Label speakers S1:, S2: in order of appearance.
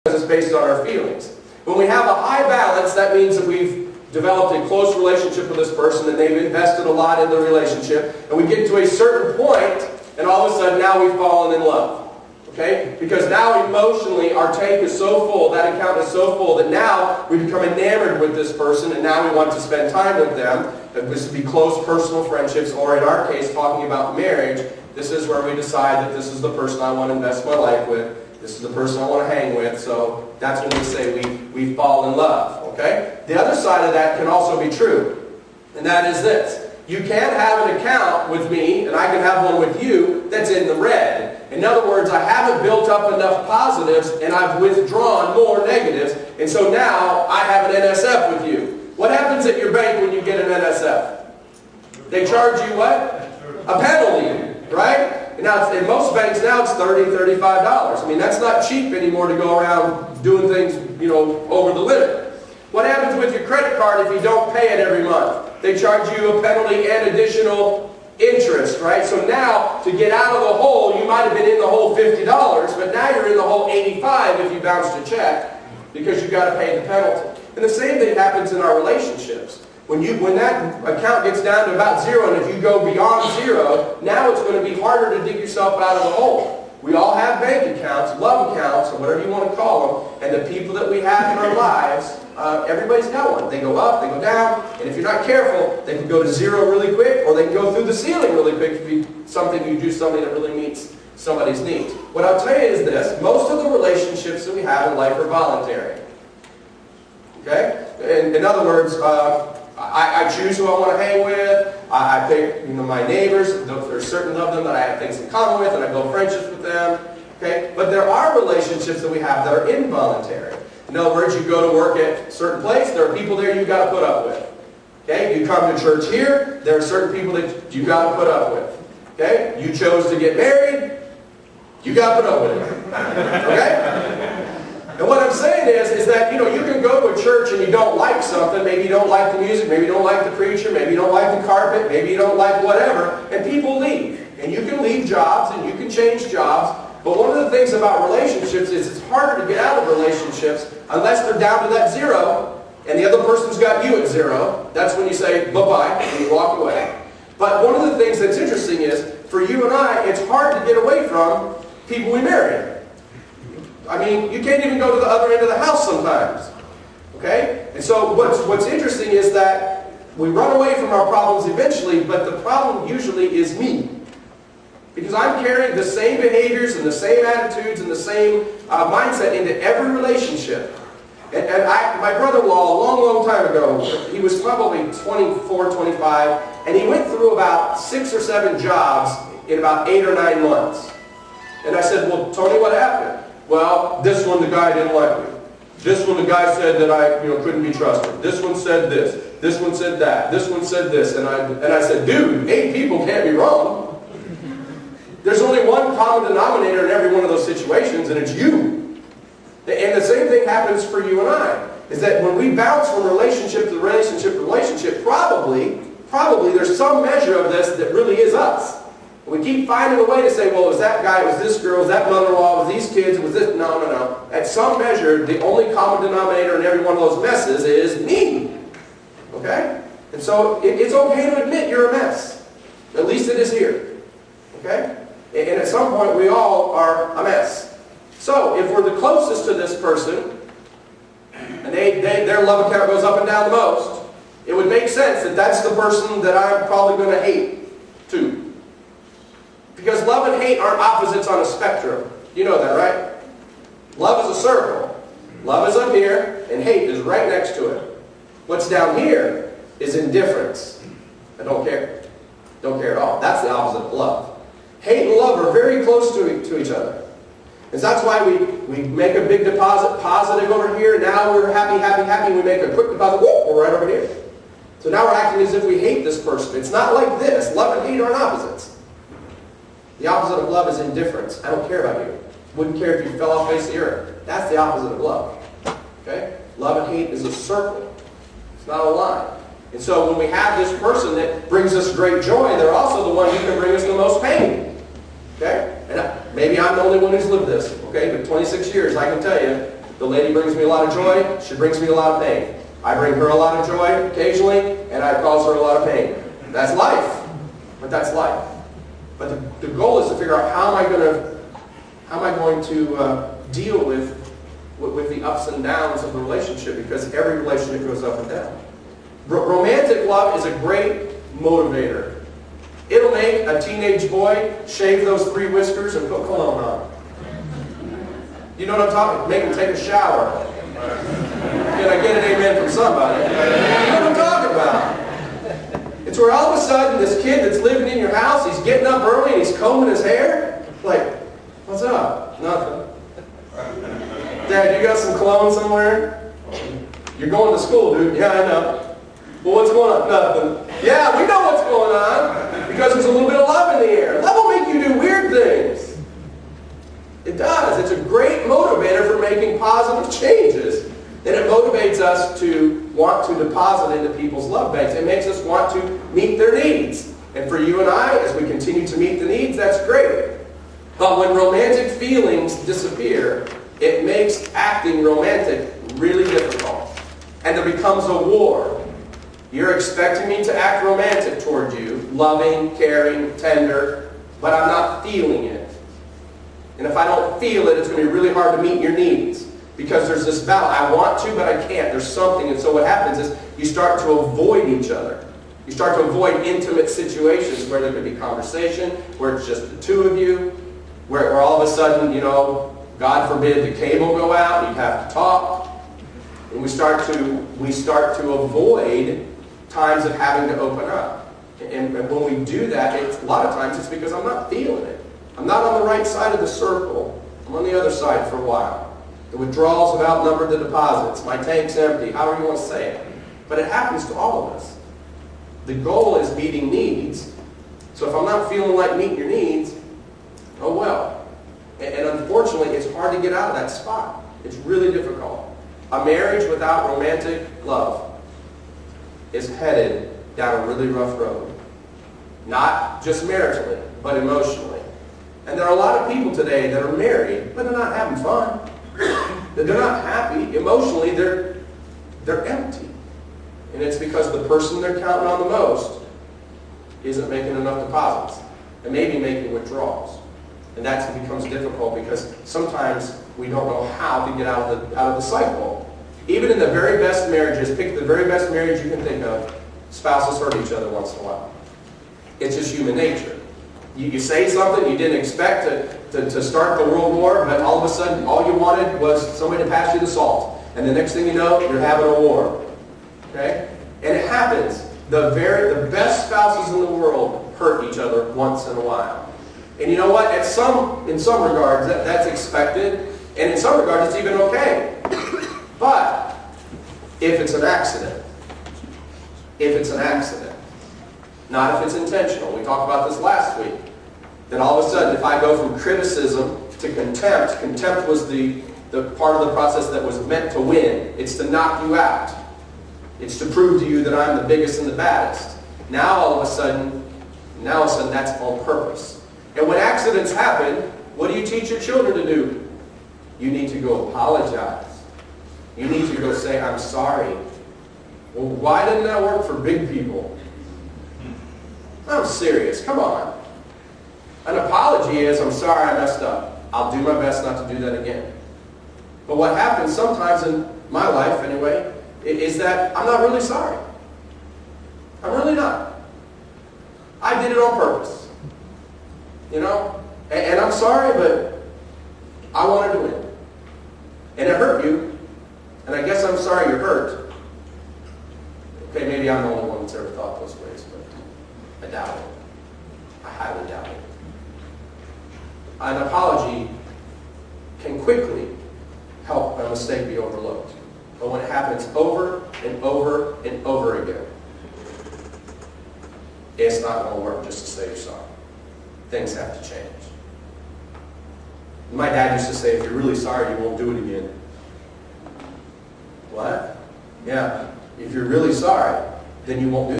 S1: because it's based on our feelings. When we have a high balance, that means that we've developed a close relationship with this person and they've invested a lot in the relationship, and we get to a certain point and all of a sudden now we've fallen in love. Okay? Because now emotionally our tank is so full, that account is so full, that now we become enamored with this person and now we want to spend time with them. This would be close personal friendships, or in our case talking about marriage. This is where we decide that this is the person I want to invest my life with. This is the person I want to hang with. So that's when we say we fall in love. Okay? The other side of that can also be true. And that is this. You can have an account with me, and I can have one with you, that's in the red. In other words, I haven't built up enough positives, and I've withdrawn more negatives, and so now I have an NSF with you. What happens at your bank when you get an NSF? They charge you what? A penalty, right? And now, in most banks now, it's $30, $35. I mean, that's not cheap anymore to go around doing things, over the limit. What happens with your credit card if you don't pay it every month? They charge you a penalty and additional interest, right? So now, to get out of the hole, you might have been in the hole $50, but now you're in the hole $85 if you bounced a check, because you've got to pay the penalty. And the same thing happens in our relationships. When that account gets down to about zero, and if you go beyond zero, now it's going to be harder to dig yourself out of the hole. We all have bank accounts, love accounts, or whatever you want to call them, and the people that we have in our lives, everybody's got one. They go up, they go down, and if you're not careful, they can go to zero really quick, or they can go through the ceiling really quick if you do something that really meets somebody's needs. What I'll tell you is this: most of the relationships that we have in life are voluntary. Okay? In other words, I choose who I want to hang with. I pick my neighbors. There's certain of them that I have things in common with, and I build friendships with them. Okay? But there are relationships that we have that are involuntary. In other words, you go to work at a certain place, there are people there you've got to put up with. Okay? You come to church here, there are certain people that you've got to put up with. Okay? You chose to get married, you got to put up with it. Okay? And what I'm saying is that, you can go to a church and you don't like something. Maybe you don't like the music, maybe you don't like the preacher, maybe you don't like the carpet, maybe you don't like whatever, and people leave. And you can leave jobs and you can change jobs. But one of the things about relationships is it's harder to get out of relationships unless they're down to that zero and the other person's got you at zero. That's when you say bye-bye and you walk away. But one of the things that's interesting is, for you and I, it's hard to get away from people we marry. I mean, you can't even go to the other end of the house sometimes. Okay? And so what's interesting is that we run away from our problems eventually, but the problem usually is me. Because I'm carrying the same behaviors and the same attitudes and the same mindset into every relationship. And my brother-in-law, a long time ago, he was probably 24, 25, and he went through about 6 or 7 jobs in about 8 or 9 months. And I said, well, Tony, what happened? Well, this one the guy didn't like me. This one the guy said that I couldn't be trusted. This one said this. This one said that. This one said this. And I said, dude, 8 people can't be wrong. There's only one common denominator in every one of those situations, and it's you. And the same thing happens for you and I. Is that when we bounce from relationship to relationship, probably there's some measure of this that really is us. We keep finding a way to say, well, it was that guy, it was this girl, it was that mother-in-law, it was these kids, it was this. No. At some measure, the only common denominator in every one of those messes is me. Okay? And so it's okay to admit you're a mess. At least it is here. Okay? And at some point, we all are a mess. So if we're the closest to this person, and their love account goes up and down the most, it would make sense that that's the person that I'm probably going to hate too. Because love and hate aren't opposites on a spectrum. You know that, right? Love is a circle. Love is up here, and hate is right next to it. What's down here is indifference. I don't care. Don't care at all. That's the opposite of love. Hate and love are very close to each other. And so that's why we make a big deposit positive over here. Now we're happy. We make a quick deposit. Whoop, we're right over here. So now we're acting as if we hate this person. It's not like this. Love and hate aren't opposites. The opposite of love is indifference. I don't care about you. Wouldn't care if you fell off the face of the earth. That's the opposite of love. Okay? Love and hate is a circle. It's not a line. And so when we have this person that brings us great joy, they're also the one who can bring us the most pain. Okay? And maybe I'm the only one who's lived this. Okay? But 26 years, I can tell you, The lady brings me a lot of joy. She brings me a lot of pain. I bring her a lot of joy occasionally, and I cause her a lot of pain. That's life. But that's life. But the goal is to figure out how am I going to deal with the ups and downs of the relationship, because every relationship goes up and down. Romantic love is a great motivator. It'll make a teenage boy shave those 3 whiskers and put cologne on. You know what I'm talking about? Make him take a shower. Can I get an amen from somebody? You know what I'm talking about? It's where all of a sudden this kid that's living in your house, he's getting up early and he's combing his hair. Like, what's up? Nothing. Dad, you got some cologne somewhere? You're going to school, dude. Yeah, I know. Well, what's going on? Nothing. Yeah, we know what's going on, because there's a little bit of love in the air. Love will make you do weird things. It does. It's a great motivator for making positive changes. And it motivates us to want to deposit into people's love banks. It makes us want to meet their needs. And for you and I, as we continue to meet the needs, that's great. But when romantic feelings disappear, it makes acting romantic really difficult. And there becomes a war. You're expecting me to act romantic toward you, loving, caring, tender, but I'm not feeling it. And if I don't feel it, it's going to be really hard to meet your needs. Because there's this battle. I want to, but I can't. There's something. And so what happens is you start to avoid each other. You start to avoid intimate situations where there could be conversation, where it's just the 2 of you, where all of a sudden, you know, God forbid the cable go out, and you have to talk. And we start to avoid times of having to open up. And when we do that, a lot of times it's because I'm not feeling it. I'm not on the right side of the circle. I'm on the other side for a while. The withdrawals have outnumbered the deposits. My tank's empty. However you want to say it. But it happens to all of us. The goal is meeting needs. So if I'm not feeling like meeting your needs, oh well. And unfortunately, it's hard to get out of that spot. It's really difficult. A marriage without romantic love is headed down a really rough road. Not just maritally, but emotionally. And there are a lot of people today that are married, but they're not having fun. They're not happy. Emotionally, they're empty. And it's because the person they're counting on the most isn't making enough deposits and maybe making withdrawals. And that becomes difficult because sometimes we don't know how to get out of the cycle. Even in the very best marriages, pick the very best marriage you can think of, spouses hurt each other once in a while. It's just human nature. You say something you didn't expect to start the world war, but all of a sudden all you wanted was somebody to pass you the salt. And the next thing you know, you're having a war. Okay? And it happens. The best spouses in the world hurt each other once in a while. And you know what? In some regards, that's expected. And in some regards, it's even okay. But if it's an accident, not if it's intentional. We talked about this last week. Then all of a sudden, if I go from criticism to contempt was the part of the process that was meant to win. It's to knock you out. It's to prove to you that I'm the biggest and the baddest. Now all of a sudden, that's on purpose. And when accidents happen, what do you teach your children to do? You need to go apologize. You need to go say, I'm sorry. Well, why didn't that work for big people? I'm serious. Come on. An apology is, I'm sorry I messed up. I'll do my best not to do that again. But what happens sometimes in my life, anyway, is that I'm not really sorry. I'm really not. I did it on purpose. You know? And I'm sorry, but I wanted to win. And it hurt you. And I guess I'm sorry you're hurt. Okay, maybe I'm the only one that's ever thought those ways, but I doubt it. I highly doubt it. An apology can quickly help a mistake be overlooked. But when it happens over and over and over again, it's not going to work just to say you're sorry. Things have to change. My dad used to say, if you're really sorry, you won't do it again. What? Yeah. If you're really sorry, then you won't do it.